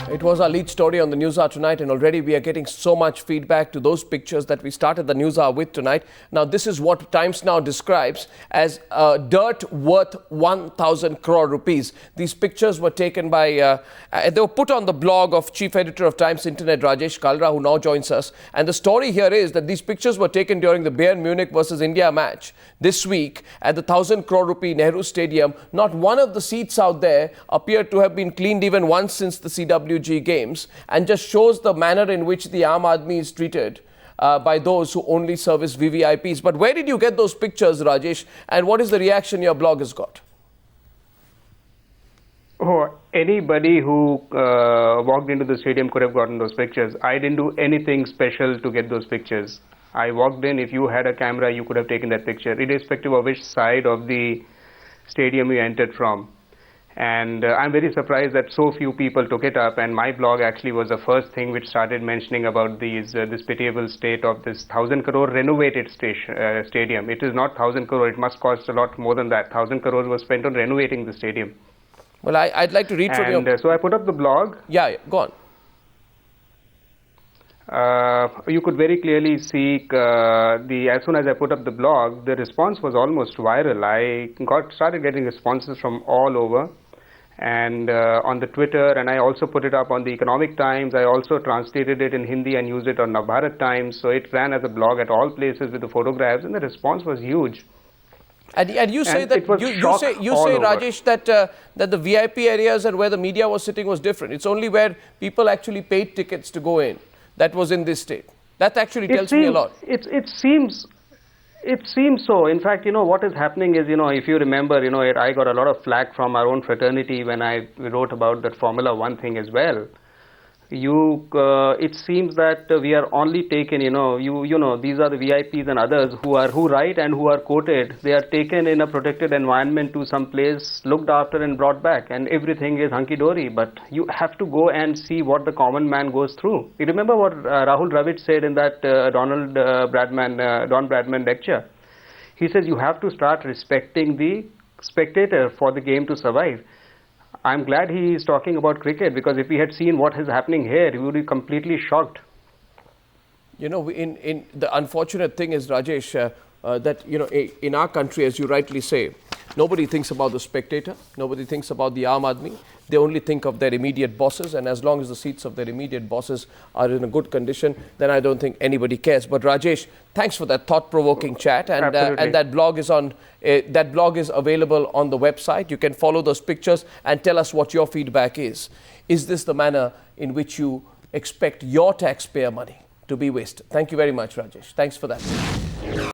It was our lead story on the News Hour tonight, and already we are getting so much feedback to those pictures that we started the News Hour with tonight. Now, this is what Times Now describes as dirt worth 1,000 crore rupees. These pictures were taken by, they were put on the blog of Chief Editor of Times Internet, Rajesh Kalra, who now joins us. And the story here is that these pictures were taken during the Bayerns Munich versus India match this week at the 1,000 crore rupee Nehru Stadium. Not one of the seats out there appeared to have been cleaned even once since the CWG Games, and just shows the manner in which the Aam Aadmi is treated by those who only service VVIPs. But where did you get those pictures, Rajesh, and what is the reaction your blog has got? Oh, anybody who walked into the stadium could have gotten those pictures. I didn't do anything special to get those pictures. I walked in. If you had a camera, you could have taken that picture, irrespective of which side of the stadium you entered from. And I'm very surprised that so few people took it up, and my blog actually was the first thing which started mentioning about this pitiable state of this 1,000 crore renovated stadium. It is not 1,000 crore, it must cost a lot more than that. 1,000 crores was spent on renovating the stadium. Well, I'd like to read from you. And so I put up the blog. Yeah, go on. You could very clearly see as soon as I put up the blog, the response was almost viral. I started getting responses from all over, and on the Twitter, and I also put it up on the Economic Times. I also translated it in Hindi and used it on Navbharat Times. So it ran as a blog at all places with the photographs, and the response was huge. And you say that you say Rajesh that the VIP areas and where the media was sitting was different. It's only where people actually paid tickets to go in that was in this state. That actually tells me a lot. It seems so. In fact, what is happening is, if you remember, I got a lot of flack from our own fraternity when I wrote about that Formula One thing as well. It seems that we are only taken, these are the VIPs and others who write and who are quoted. They are taken in a protected environment to some place, looked after and brought back, and everything is hunky-dory. But you have to go and see what the common man goes through. You remember what Rahul Dravid said in that Don Bradman lecture? He says you have to start respecting the spectator for the game to survive. I'm glad he is talking about cricket, because if he had seen what is happening here, he would be completely shocked. In the unfortunate thing is, Rajesh, that in our country, as you rightly say, nobody thinks about the spectator, nobody thinks about the Aam Aadmi. They only think of their immediate bosses, and as long as the seats of their immediate bosses are in a good condition, then I don't think anybody cares. But Rajesh, thanks for that thought-provoking chat, and that blog is available on the website. You can follow those pictures and tell us what your feedback is. Is this the manner in which you expect your taxpayer money to be wasted? Thank you very much, Rajesh. Thanks for that.